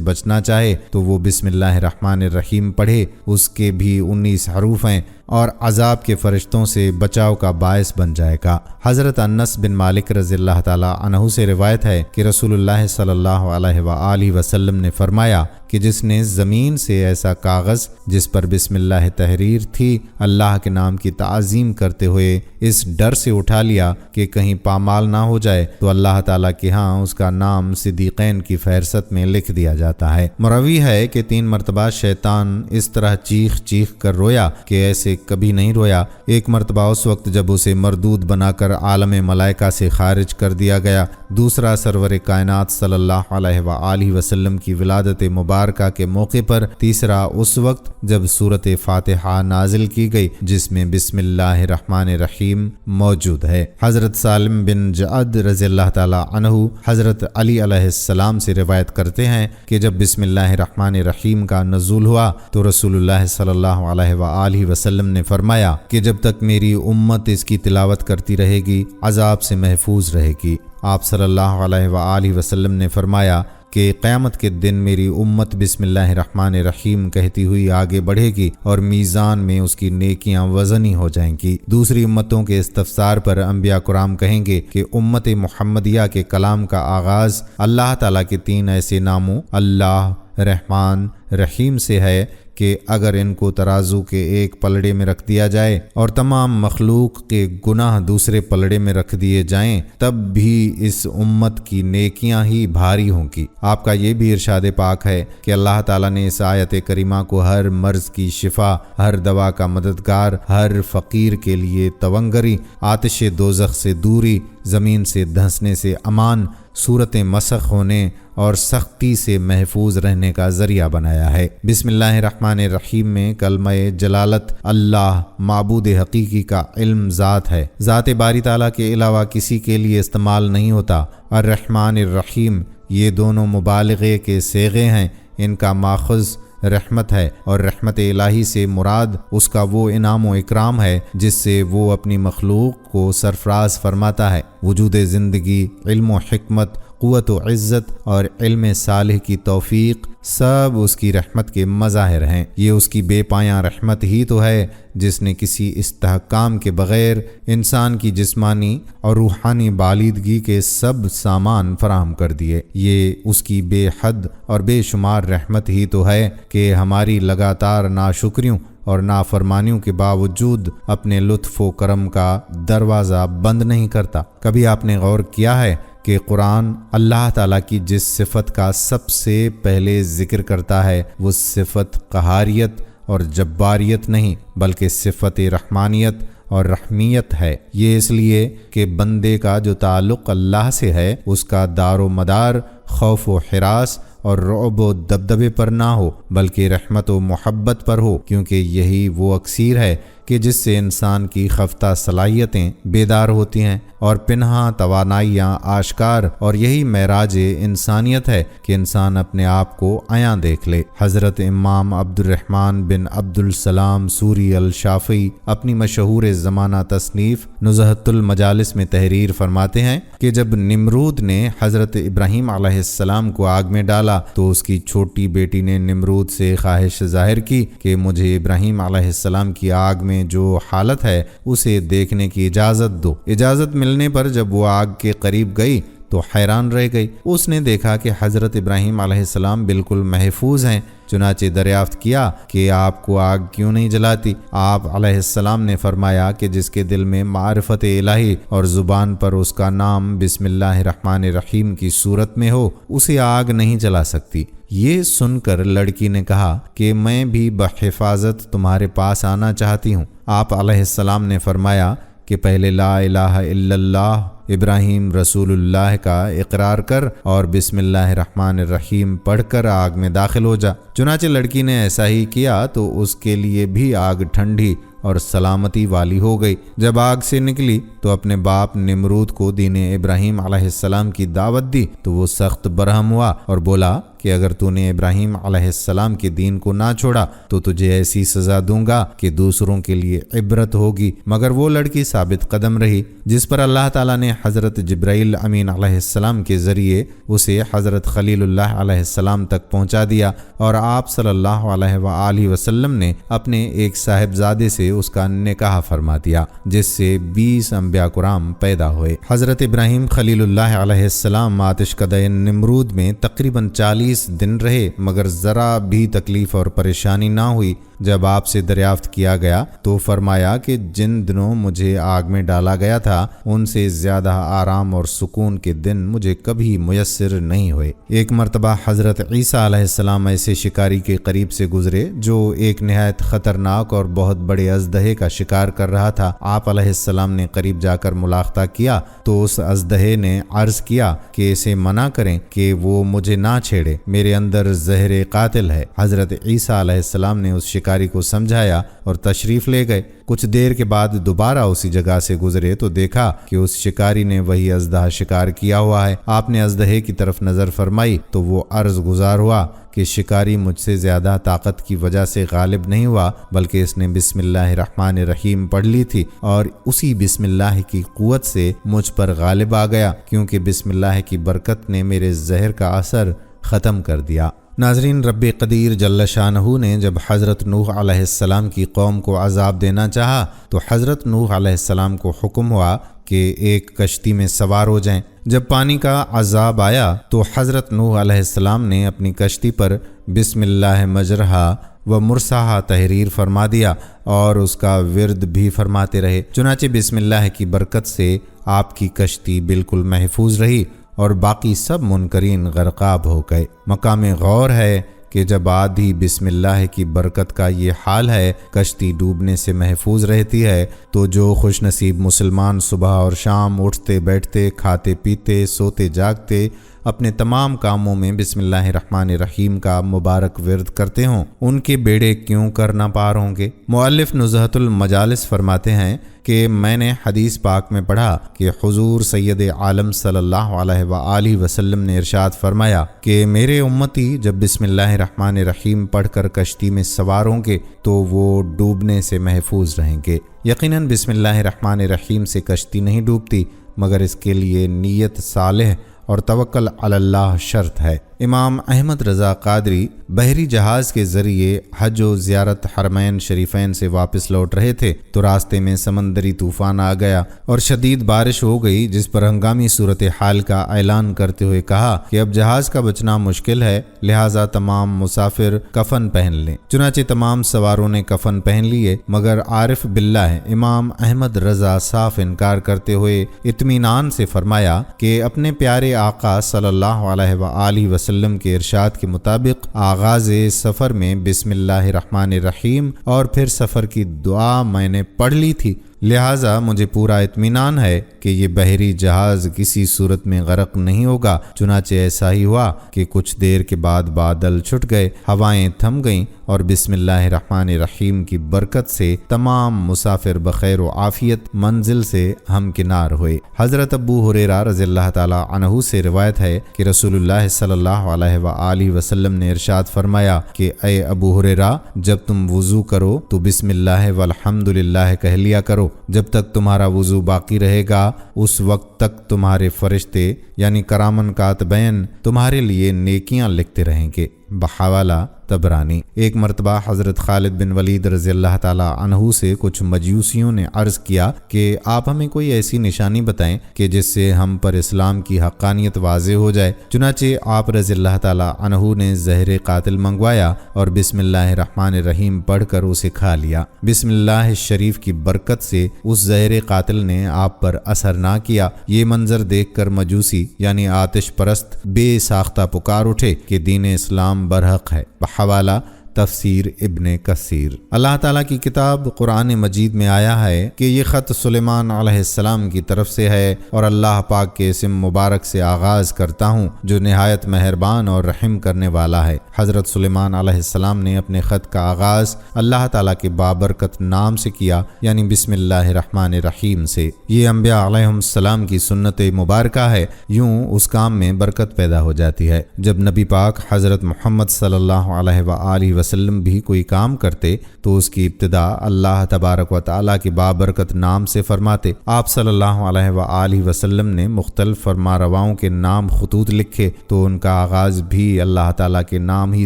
بچنا چاہے تو وہ بسم اللہ الرحمن الرحیم پڑھے، اس کے بھی 19 حروف ہیں اور عذاب کے فرشتوں سے بچاؤ کا باعث بن جائے گا۔ حضرت انس بن مالک رضی اللہ تعالی عنہ سے روایت ہے کہ رسول اللہ صلی اللہ علیہ وآلہ وسلم نے فرمایا کہ جس نے زمین سے ایسا کاغذ جس پر بسم اللہ تحریر تھی اللہ کے نام کی تعظیم کرتے ہوئے اس ڈر سے اٹھا لیا کہ کہیں پامال نہ ہو جائے تو اللہ تعالیٰ کے ہاں اس کا نام صدیقین کی فہرست میں لکھ دیا جاتا ہے۔ مروی ہے کہ 3 مرتبہ شیطان اس طرح چیخ چیخ کر رویا کہ ایسے کبھی نہیں رویا۔ ایک مرتبہ اس وقت جب اسے مردود بنا کر عالم ملائکہ سے خارج کر دیا گیا، دوسرا سرور کائنات صلی اللہ علیہ وآلہ وسلم کی ولادت مبارکہ کے موقع پر، تیسرا اس وقت جب سورۃ فاتحہ نازل کی گئی جس میں بسم اللہ الرحمن الرحیم موجود ہے۔ حضرت سالم بن جعد رضی اللہ تعالی عنہ حضرت علی علیہ السلام سے روایت کرتے ہیں کہ جب بسم اللہ الرحمن الرحیم کا نزول ہوا تو رسول اللہ صلی اللہ علیہ وآلہ وسلم نے فرمایا کہ جب تک میری امت اس کی تلاوت کرتی رہے گی عذاب سے محفوظ رہے گی۔ آپ صلی اللہ علیہ وآلہ وسلم نے فرمایا کہ قیامت کے دن میری امت بسم اللہ الرحمن الرحیم کہتی ہوئی آگے بڑھے گی اور میزان میں اس کی نیکیاں وزنی ہو جائیں گی۔ دوسری امتوں کے استفسار پر انبیاء کرام کہیں گے کہ امت محمدیہ کے کلام کا آغاز اللہ تعالیٰ کے 3 ایسے ناموں اللہ، رحمان، رحیم سے ہے کہ اگر ان کو ترازو کے ایک پلڑے میں رکھ دیا جائے اور تمام مخلوق کے گناہ دوسرے پلڑے میں رکھ دیے جائیں تب بھی اس امت کی نیکیاں ہی بھاری ہوں گی۔ آپ کا یہ بھی ارشاد پاک ہے کہ اللہ تعالیٰ نے اس آیت کریمہ کو ہر مرض کی شفا، ہر دوا کا مددگار، ہر فقیر کے لیے تونگری، آتش دوزخ سے دوری، زمین سے دھنسنے سے امان، صورت مسخ ہونے اور سختی سے محفوظ رہنے کا ذریعہ بنایا ہے۔ بسم اللہ الرحمن الرحیم میں کلمہ جلالت اللہ معبود حقیقی کا علم ذات ہے، ذات باری تعالیٰ کے علاوہ کسی کے لیے استعمال نہیں ہوتا۔ الرحمن الرحیم یہ دونوں مبالغے کے صیغے ہیں، ان کا ماخذ رحمت ہے اور رحمت الہی سے مراد اس کا وہ انعام و اکرام ہے جس سے وہ اپنی مخلوق کو سرفراز فرماتا ہے۔ وجود زندگی، علم و حکمت، قوت و عزت اور علم صالح کی توفیق سب اس کی رحمت کے مظاہر ہیں۔ یہ اس کی بے پایاں رحمت ہی تو ہے جس نے کسی استحکام کے بغیر انسان کی جسمانی اور روحانی بالیدگی کے سب سامان فراہم کر دیے۔ یہ اس کی بے حد اور بے شمار رحمت ہی تو ہے کہ ہماری لگاتار ناشکریوں اور نافرمانیوں کے باوجود اپنے لطف و کرم کا دروازہ بند نہیں کرتا۔ کبھی آپ نے غور کیا ہے کہ قرآن اللہ تعالیٰ کی جس صفت کا سب سے پہلے ذکر کرتا ہے وہ صفت قہاریت اور جباریت نہیں بلکہ صفت رحمانیت اور رحمیت ہے۔ یہ اس لیے کہ بندے کا جو تعلق اللہ سے ہے اس کا دار و مدار خوف و ہراس اور رعب و دبدبے پر نہ ہو بلکہ رحمت و محبت پر ہو، کیونکہ یہی وہ اکسیر ہے کہ جس سے انسان کی خفتہ صلاحیتیں بیدار ہوتی ہیں اور پنہاں توانائیاں آشکار، اور یہی معراج انسانیت ہے کہ انسان اپنے آپ کو عیاں دیکھ لے۔ حضرت امام عبد الرحمن بن عبد السلام سوری الشافعی اپنی مشہور زمانہ تصنیف نزہۃ المجالس میں تحریر فرماتے ہیں کہ جب نمرود نے حضرت ابراہیم علیہ السلام کو آگ میں ڈالا تو اس کی چھوٹی بیٹی نے نمرود سے خواہش ظاہر کی کہ مجھے ابراہیم علیہ السلام کی آگ میں جو حالت ہے اسے دیکھنے کی اجازت دو۔ اجازت ملنے پر جب وہ آگ کے قریب گئی تو حیران رہ گئی۔ اس نے دیکھا کہ حضرت ابراہیم علیہ السلام بالکل محفوظ ہیں، چنانچہ دریافت کیا کہ آپ کو آگ کیوں نہیں جلاتی؟ آپ علیہ السلام نے فرمایا کہ جس کے دل میں معرفت الہی اور زبان پر اس کا نام بسم اللہ الرحمن الرحیم کی صورت میں ہو اسے آگ نہیں جلا سکتی۔ یہ سن کر لڑکی نے کہا کہ میں بھی بحفاظت تمہارے پاس آنا چاہتی ہوں۔ آپ علیہ السلام نے فرمایا کہ پہلے لا الہ الا اللہ ابراہیم رسول اللہ کا اقرار کر اور بسم اللہ الرحمن الرحیم پڑھ کر آگ میں داخل ہو جا۔ چنانچہ لڑکی نے ایسا ہی کیا تو اس کے لیے بھی آگ ٹھنڈی اور سلامتی والی ہو گئی۔ جب آگ سے نکلی تو اپنے باپ نمرود کو دین ابراہیم علیہ السلام کی دعوت دی تو وہ سخت برہم ہوا اور بولا کہ اگر تو نے ابراہیم علیہ السلام کے دین کو نہ چھوڑا تو تجھے ایسی سزا دوں گا کہ دوسروں کے لیے عبرت ہوگی۔ مگر وہ لڑکی ثابت قدم رہی، جس پر اللہ تعالیٰ نے حضرت جبرائیل امین علیہ السلام کے ذریعے اسے حضرت خلیل اللہ علیہ السلام تک پہنچا دیا، اور آپ صلی اللہ علیہ وآلہ وسلم نے اپنے ایک صاحبزادے سے اس کا نکاح فرما دیا، جس سے 20 انبیاء کرام پیدا ہوئے۔ حضرت ابراہیم خلیل اللہ علیہ السلام آتش کدہ نمرود میں تقریباً 40 دن رہے، مگر ذرا بھی تکلیف اور پریشانی نہ ہوئی۔ جب آپ سے دریافت کیا گیا تو فرمایا کہ جن دنوں مجھے آگ میں ڈالا گیا تھا ان سے زیادہ آرام اور سکون کے دن مجھے کبھی میسر نہیں ہوئے۔ ایک مرتبہ حضرت عیسیٰ علیہ السلام ایسے شکاری کے قریب سے گزرے جو ایک نہایت خطرناک اور بہت بڑے اژدہے کا شکار کر رہا تھا۔ آپ علیہ السلام نے قریب جا کر ملاقاتہ کیا تو اس اژدہے نے عرض کیا کہ اسے منع کریں کہ وہ مجھے نہ چھیڑے، میرے اندر زہر قاتل ہے۔ حضرت عیسیٰ علیہ السلام نے اس شکاری کو سمجھایا اور تشریف لے گئے۔ کچھ دیر کے بعد دوبارہ اسی جگہ سے گزرے تو دیکھا کہ اس شکاری نے وہی اژدہا شکار کیا ہوا ہے۔ آپ نے اژدہے کی طرف نظر فرمائی تو وہ عرض گزار ہوا کہ شکاری مجھ سے زیادہ طاقت کی وجہ سے غالب نہیں ہوا، بلکہ اس نے بسم اللہ الرحمن الرحیم پڑھ لی تھی اور اسی بسم اللہ کی قوت سے مجھ پر غالب آ گیا، کیونکہ بسم اللہ کی برکت نے میرے زہر کا اثر ختم کر دیا۔ ناظرین، رب قدیر جل شانہ نے جب حضرت نوح علیہ السلام کی قوم کو عذاب دینا چاہا تو حضرت نوح علیہ السلام کو حکم ہوا کہ ایک کشتی میں سوار ہو جائیں۔ جب پانی کا عذاب آیا تو حضرت نوح علیہ السلام نے اپنی کشتی پر بسم اللہ مجرہا و مرساہا تحریر فرما دیا اور اس کا ورد بھی فرماتے رہے۔ چنانچہ بسم اللہ کی برکت سے آپ کی کشتی بالکل محفوظ رہی اور باقی سب منکرین غرقاب ہو گئے۔ مقام غور ہے کہ جب آدھی بسم اللہ کی برکت کا یہ حال ہے، کشتی ڈوبنے سے محفوظ رہتی ہے، تو جو خوش نصیب مسلمان صبح اور شام اٹھتے بیٹھتے، کھاتے پیتے، سوتے جاگتے، اپنے تمام کاموں میں بسم اللہ الرحمن الرحیم کا مبارک ورد کرتے ہوں، ان کے بیڑے کیوں کرنا پار ہوں گے۔ مؤلف نزہۃ المجالس فرماتے ہیں کہ میں نے حدیث پاک میں پڑھا کہ حضور سید عالم صلی اللہ علیہ وآلہ وسلم نے ارشاد فرمایا کہ میرے امتی جب بسم اللہ الرحمن الرحیم پڑھ کر کشتی میں سوار ہوں گے تو وہ ڈوبنے سے محفوظ رہیں گے۔ یقیناً بسم اللہ الرحمن الرحیم سے کشتی نہیں ڈوبتی، مگر اس کے لیے نیت صالح اور توکل علی اللہ شرط ہے۔ امام احمد رضا قادری بحری جہاز کے ذریعے حج و زیارت حرمین شریفین سے واپس لوٹ رہے تھے تو راستے میں سمندری طوفان آ گیا اور شدید بارش ہو گئی، جس پر ہنگامی صورتحال کا اعلان کرتے ہوئے کہا کہ اب جہاز کا بچنا مشکل ہے، لہٰذا تمام مسافر کفن پہن لیں۔ چنانچہ تمام سواروں نے کفن پہن لیے، مگر عارف باللہ امام احمد رضا صاف انکار کرتے ہوئے اطمینان سے فرمایا کہ اپنے پیارے آقا صلی اللہ علیہ وآلہ وسلم کے ارشاد کے مطابق آغاز سفر میں بسم اللہ الرحمن الرحیم اور پھر سفر کی دعا میں نے پڑھ لی تھی، لہٰذا مجھے پورا اطمینان ہے کہ یہ بحری جہاز کسی صورت میں غرق نہیں ہوگا۔ چنانچہ ایسا ہی ہوا کہ کچھ دیر کے بعد بادل چھٹ گئے، ہوائیں تھم گئیں اور بسم اللہ الرحمن الرحیم کی برکت سے تمام مسافر بخیر و عافیت منزل سے ہمکنار ہوئے۔ حضرت ابو ہریرہ رضی اللہ تعالی عنہ سے روایت ہے کہ رسول اللہ صلی اللہ علیہ وآلہ وسلم نے ارشاد فرمایا کہ اے ابو ہریرہ، جب تم وضو کرو تو بسم اللہ والحمدللہ کہہ لیا کرو، جب تک تمہارا وضو باقی رہے گا اس وقت تک تمہارے فرشتے یعنی کرامن کاتبین تمہارے لیے نیکیاں لکھتے رہیں گے۔ بحوالہ طبرانی۔ ایک مرتبہ حضرت خالد بن ولید رضی اللہ تعالی عنہ سے کچھ مجوسیوں نے عرض کیا کہ آپ ہمیں کوئی ایسی نشانی بتائیں کہ جس سے ہم پر اسلام کی حقانیت واضح ہو جائے۔ چنانچہ آپ رضی اللہ تعالی عنہ نے زہر قاتل منگوایا اور بسم اللہ الرحمن الرحیم پڑھ کر اسے کھا لیا۔ بسم اللہ شریف کی برکت سے اس زہر قاتل نے آپ پر اثر نہ کیا۔ یہ منظر دیکھ کر مجوسی یعنی آتش پرست بے ساختہ پکار اٹھے کہ دین اسلام برحق ہے۔ بحوالہ تفسیر ابن کثیر۔ اللہ تعالیٰ کی کتاب قرآن مجید میں آیا ہے کہ یہ خط سلیمان علیہ السلام کی طرف سے ہے اور اللہ پاک کے اسم مبارک سے آغاز کرتا ہوں جو نہایت مہربان اور رحم کرنے والا ہے۔ حضرت سلیمان علیہ السلام نے اپنے خط کا آغاز اللہ تعالیٰ کے بابرکت نام سے کیا، یعنی بسم اللہ الرحمن الرحیم سے۔ یہ انبیاء علیہم السلام کی سنت مبارکہ ہے، یوں اس کام میں برکت پیدا ہو جاتی ہے۔ جب نبی پاک حضرت محمد صلی اللہ علیہ وآلہ وسلم بھی کوئی کام کرتے تو اس کی ابتدا اللہ تبارک و تعالیٰ کے بابرکت نام سے فرماتے۔ آپ صلی اللہ علیہ وآلہ وسلم نے مختلف فرمانرواؤں کے نام خطوط لکھے تو ان کا آغاز بھی اللہ تعالیٰ کے نام ہی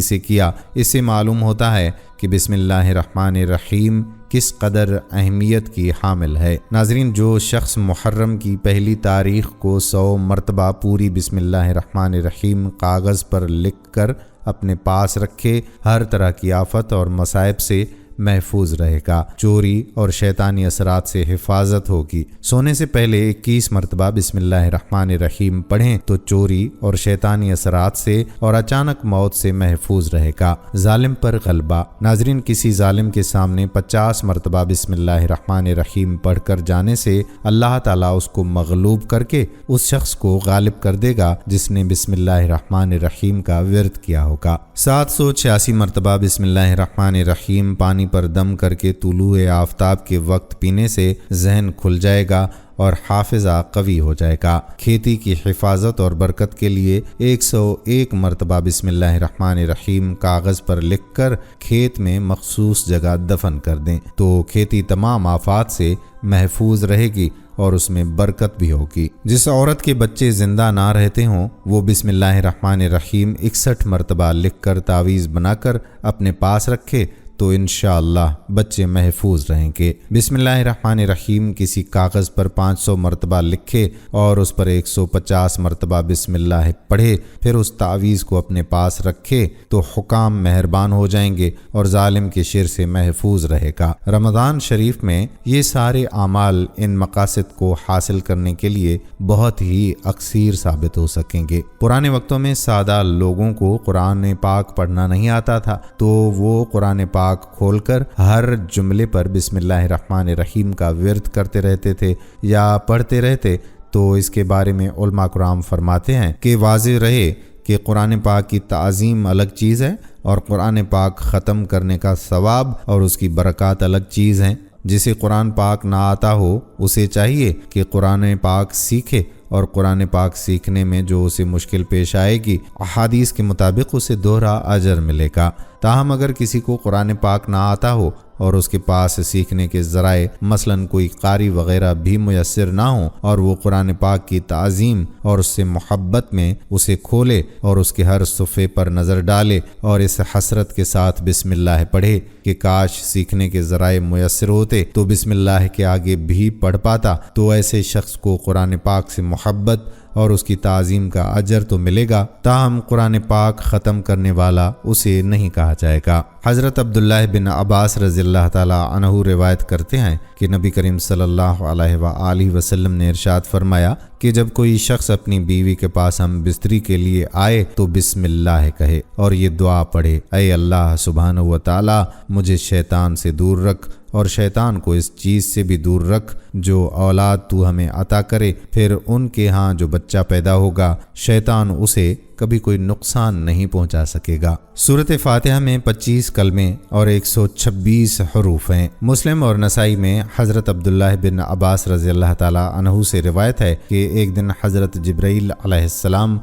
سے کیا۔ اس سے معلوم ہوتا ہے کہ بسم اللہ الرحمن الرحیم کس قدر اہمیت کی حامل ہے۔ ناظرین، جو شخص محرم کی پہلی تاریخ کو 100 مرتبہ پوری بسم اللہ الرحمن الرحیم کاغذ پر لکھ کر اپنے پاس رکھے، ہر طرح کی آفت اور مصائب سے محفوظ رہے گا، چوری اور شیطانی اثرات سے حفاظت ہوگی۔ سونے سے پہلے 21 مرتبہ بسم اللہ الرحمن الرحیم پڑھیں تو چوری اور شیطانی اثرات سے اور اچانک موت سے محفوظ رہے گا۔ ظالم پر غلبہ۔ ناظرین، کسی ظالم کے سامنے 50 مرتبہ بسم اللہ الرحمن الرحیم پڑھ کر جانے سے اللہ تعالیٰ اس کو مغلوب کر کے اس شخص کو غالب کر دے گا جس نے بسم اللہ الرحمن الرحیم کا ورد کیا ہوگا۔ 786 مرتبہ بسم اللہ الرحمن الرحیم پانی پر دم کر کے طلوع آفتاب کے وقت پینے سے ذہن کھل جائے گا اور حافظہ قوی ہو جائے گا۔ کھیتی کی حفاظت اور برکت کے لیے 101 مرتبہ بسم اللہ الرحمن الرحیم کاغذ پر لکھ کر کھیت میں مخصوص جگہ دفن کر دیں تو کھیتی تمام آفات سے محفوظ رہے گی اور اس میں برکت بھی ہوگی۔ جس عورت کے بچے زندہ نہ رہتے ہوں وہ بسم اللہ الرحمن الرحیم 61 مرتبہ لکھ کر تعویذ بنا کر اپنے پاس رکھے تو انشاءاللہ بچے محفوظ رہیں گے۔ بسم اللہ الرحمن الرحیم کسی کاغذ پر 500 مرتبہ لکھے اور اس پر 150 مرتبہ بسم اللہ پڑھے، پھر اس تعویذ کو اپنے پاس رکھے تو حکام مہربان ہو جائیں گے اور ظالم کے شر سے محفوظ رہے گا۔ رمضان شریف میں یہ سارے اعمال ان مقاصد کو حاصل کرنے کے لیے بہت ہی اکثیر ثابت ہو سکیں گے۔ پرانے وقتوں میں سادہ لوگوں کو قرآن پاک پڑھنا نہیں آتا تھا تو وہ قرآن پاک کھول کر ہر جملے پر بسم اللہ الرحمن الرحیم کا ورد کرتے رہتے تھے یا پڑھتے رہتے۔ تو اس کے بارے میں علماء کرام فرماتے ہیں کہ واضح رہے کہ قرآن پاک کی تعظیم الگ چیز ہے اور قرآن پاک ختم کرنے کا ثواب اور اس کی برکات الگ چیز ہیں۔ جسے قرآن پاک نہ آتا ہو اسے چاہیے کہ قرآن پاک سیکھے اور قرآن پاک سیکھنے میں جو اسے مشکل پیش آئے گی احادیث کے مطابق اسے دوہرا اجر ملے گا۔ تاہم اگر کسی کو قرآن پاک نہ آتا ہو اور اس کے پاس سیکھنے کے ذرائع مثلاً کوئی قاری وغیرہ بھی میسر نہ ہوں اور وہ قرآن پاک کی تعظیم اور اس سے محبت میں اسے کھولے اور اس کے ہر صفحے پر نظر ڈالے اور اس حسرت کے ساتھ بسم اللہ پڑھے کہ کاش سیکھنے کے ذرائع میسر ہوتے تو بسم اللہ کے آگے بھی پڑھ پاتا، تو ایسے شخص کو قرآن پاک سے محبت اور اس کی تعظیم کا اجر تو ملے گا، تاہم قرآن پاک ختم کرنے والا اسے نہیں کہا جائے گا۔ حضرت عبداللہ بن عباس رضی اللہ تعالیٰ عنہ روایت کرتے ہیں کہ نبی کریم صلی اللہ علیہ وآلہ وسلم نے ارشاد فرمایا کہ جب کوئی شخص اپنی بیوی کے پاس ہم بستری کے لیے آئے تو بسم اللہ کہے اور یہ دعا پڑھے: اے اللہ سبحانہ و تعالی مجھے شیطان سے دور رکھ اور شیطان کو اس چیز سے بھی دور رکھ جو اولاد تو ہمیں عطا کرے، پھر ان کے ہاں جو بچہ پیدا ہوگا شیطان اسے کبھی کوئی نقصان نہیں پہنچا سکے گا۔ سورۃ فاتحہ میں 25 کلمے اور 126 حروف ہیں۔ مسلم اور نسائی میں حضرت عبداللہ بن عباس رضی اللہ تعالیٰ عنہ سے روایت ہے کہ ایک دن حضرت جبرائیل علیہ السلام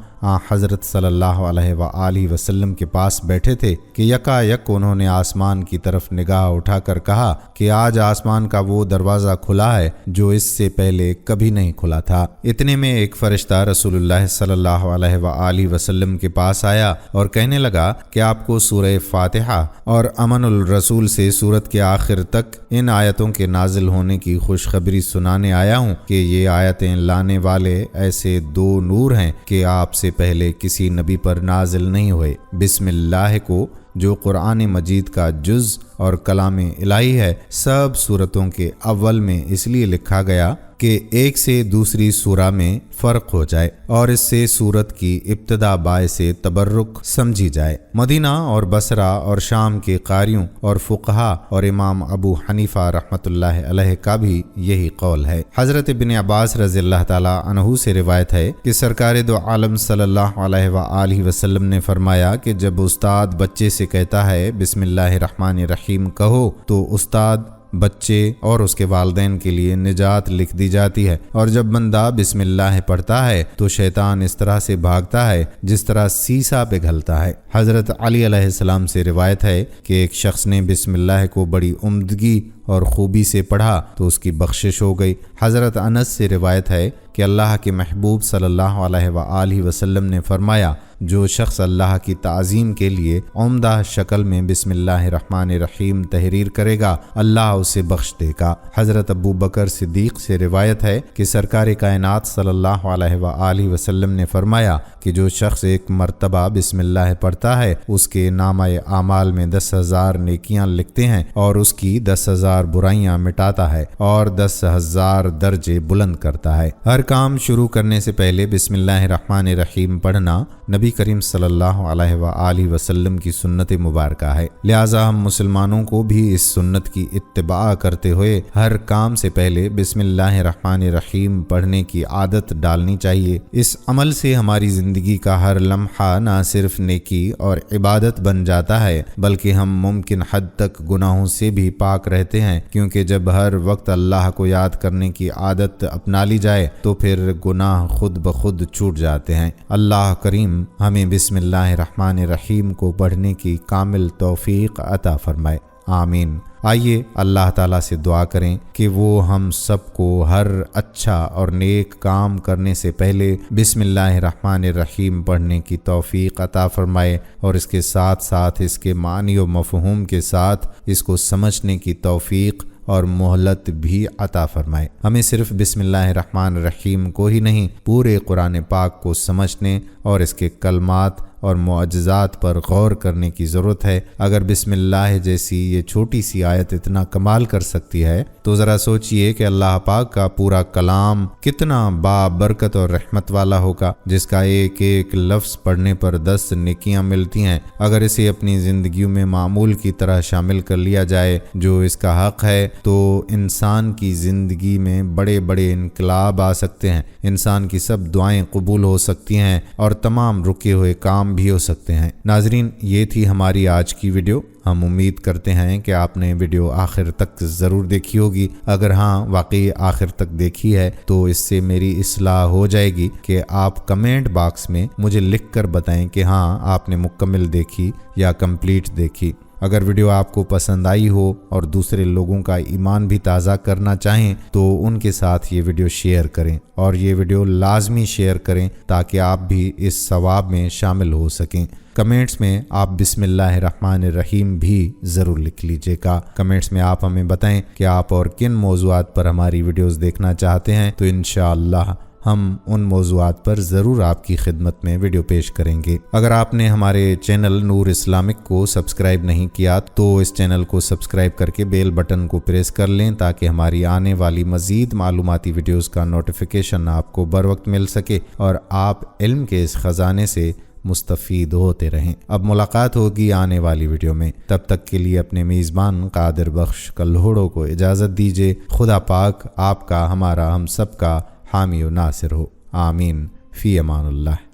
حضرت صلی اللہ علیہ وآلہ وسلم کے پاس بیٹھے تھے کہ یکا یک انہوں نے آسمان کی طرف نگاہ اٹھا کر کہا کہ آج آسمان کا وہ دروازہ کھلا ہے جو اس سے پہلے کبھی نہیں کھلا تھا۔ اتنے میں ایک فرشتہ رسول اللہ صلی اللہ علیہ وآلہ وسلم کے پاس آیا اور کہنے لگا کہ آپ کو سورہ فاتحہ اور امن الرسول سے سورت کے آخر تک ان آیتوں کے نازل ہونے کی خوشخبری سنانے آیا ہوں کہ یہ آیتیں لانے والے ایسے دو نور ہیں کہ آپ سے پہلے کسی نبی پر نازل نہیں ہوئے۔ بسم اللہ کو جو قرآن مجید کا جز اور کلام الہی ہے سب سورتوں کے اول میں اس لیے لکھا گیا کہ ایک سے دوسری سورہ میں فرق ہو جائے اور اس سے سورت کی ابتدا باعث تبرک سمجھی جائے۔ مدینہ اور بصرہ اور شام کے قاریوں اور فقہا اور امام ابو حنیفہ رحمۃ اللہ علیہ کا بھی یہی قول ہے۔ حضرت ابن عباس رضی اللہ تعالیٰ عنہ سے روایت ہے کہ سرکار دو عالم صلی اللہ علیہ وآلہ وسلم نے فرمایا کہ جب استاد بچے سے کہتا ہے بسم اللہ الرحمن الرحیم کہو تو استاد، بچے اور اس کے والدین کے لیے نجات لکھ دی جاتی ہے، اور جب بندہ بسم اللہ پڑھتا ہے تو شیطان اس طرح سے بھاگتا ہے جس طرح سیسا پگھلتا ہے۔ حضرت علی علیہ السلام سے روایت ہے کہ ایک شخص نے بسم اللہ کو بڑی عمدگی اور خوبی سے پڑھا تو اس کی بخشش ہو گئی۔ حضرت انس سے روایت ہے کہ اللہ کے محبوب صلی اللہ علیہ وآلہ وسلم نے فرمایا، جو شخص اللہ کی تعظیم کے لیے عمدہ شکل میں بسم اللہ الرحمن الرحیم تحریر کرے گا، اللہ اسے بخش دے گا۔ حضرت ابو بکر صدیق سے روایت ہے کہ سرکار کائنات صلی اللہ علیہ وآلہ وسلم نے فرمایا کہ جو شخص ایک مرتبہ بسم اللہ پڑھتا ہے اس کے نامہ اعمال میں 10,000 نیکیاں لکھتے ہیں اور اس کی 10,000 برائیاں مٹاتا ہے اور 10,000 درجے بلند کرتا ہے۔ ہر کام شروع کرنے سے پہلے بسم اللہ الرحمن الرحیم پڑھنا نبی کریم صلی اللہ علیہ وآلہ وسلم کی سنت مبارکہ ہے، لہٰذا ہم مسلمانوں کو بھی اس سنت کی اتباع کرتے ہوئے ہر کام سے پہلے بسم اللہ الرحمن الرحیم پڑھنے کی عادت ڈالنی چاہیے۔ اس عمل سے ہماری زندگی کا ہر لمحہ نہ صرف نیکی اور عبادت بن جاتا ہے بلکہ ہم ممکن حد تک گناہوں سے بھی پاک رہتے ہیں، کیونکہ جب ہر وقت اللہ کو یاد کرنے کی عادت اپنا لی جائے تو پھر گناہ خود بخود چھوٹ جاتے ہیں۔ اللہ کریم ہمیں بسم اللہ الرحمن الرحیم کو پڑھنے کی کامل توفیق عطا فرمائے، آمین۔ آئیے اللہ تعالیٰ سے دعا کریں کہ وہ ہم سب کو ہر اچھا اور نیک کام کرنے سے پہلے بسم اللہ الرحمن الرحیم پڑھنے کی توفیق عطا فرمائے اور اس کے ساتھ ساتھ اس کے معنی و مفہوم کے ساتھ اس کو سمجھنے کی توفیق اور مہلت بھی عطا فرمائے۔ ہمیں صرف بسم اللہ الرحمن الرحیم کو ہی نہیں، پورے قرآن پاک کو سمجھنے اور اس کے کلمات اور معجزات پر غور کرنے کی ضرورت ہے۔ اگر بسم اللہ جیسی یہ چھوٹی سی آیت اتنا کمال کر سکتی ہے تو ذرا سوچئے کہ اللہ پاک کا پورا کلام کتنا بابرکت اور رحمت والا ہوگا، جس کا ایک ایک لفظ پڑھنے پر 10 نیکیاں ملتی ہیں۔ اگر اسے اپنی زندگیوں میں معمول کی طرح شامل کر لیا جائے جو اس کا حق ہے تو انسان کی زندگی میں بڑے بڑے انقلاب آ سکتے ہیں، انسان کی سب دعائیں قبول ہو سکتی ہیں اور تمام رکے ہوئے کام بھی ہو سکتے ہیں۔ ناظرین، یہ تھی ہماری آج کی ویڈیو۔ ہم امید کرتے ہیں کہ آپ نے ویڈیو آخر تک ضرور دیکھی ہوگی۔ اگر ہاں واقعی آخر تک دیکھی ہے تو اس سے میری اصلاح ہو جائے گی کہ آپ کمنٹ باکس میں مجھے لکھ کر بتائیں کہ ہاں آپ نے مکمل دیکھی یا کمپلیٹ دیکھی۔ اگر ویڈیو آپ کو پسند آئی ہو اور دوسرے لوگوں کا ایمان بھی تازہ کرنا چاہیں تو ان کے ساتھ یہ ویڈیو شیئر کریں اور یہ ویڈیو لازمی شیئر کریں تاکہ آپ بھی اس ثواب میں شامل ہو سکیں۔ کمنٹس میں آپ بسم اللہ الرحمن الرحیم بھی ضرور لکھ لیجئے گا۔ کمنٹس میں آپ ہمیں بتائیں کہ آپ اور کن موضوعات پر ہماری ویڈیوز دیکھنا چاہتے ہیں تو انشاءاللہ ہم ان موضوعات پر ضرور آپ کی خدمت میں ویڈیو پیش کریں گے۔ اگر آپ نے ہمارے چینل نور اسلامک کو سبسکرائب نہیں کیا تو اس چینل کو سبسکرائب کر کے بیل بٹن کو پریس کر لیں تاکہ ہماری آنے والی مزید معلوماتی ویڈیوز کا نوٹیفیکیشن آپ کو بر وقت مل سکے اور آپ علم کے اس خزانے سے مستفید ہوتے رہیں۔ اب ملاقات ہوگی آنے والی ویڈیو میں، تب تک کے لیے اپنے میزبان قادر بخش کلہوڑوں کو اجازت دیجیے۔ خدا پاک آپ کا، ہمارا، ہم سب کا حامی و ناصر ہو، آمین۔ فی امان اللہ۔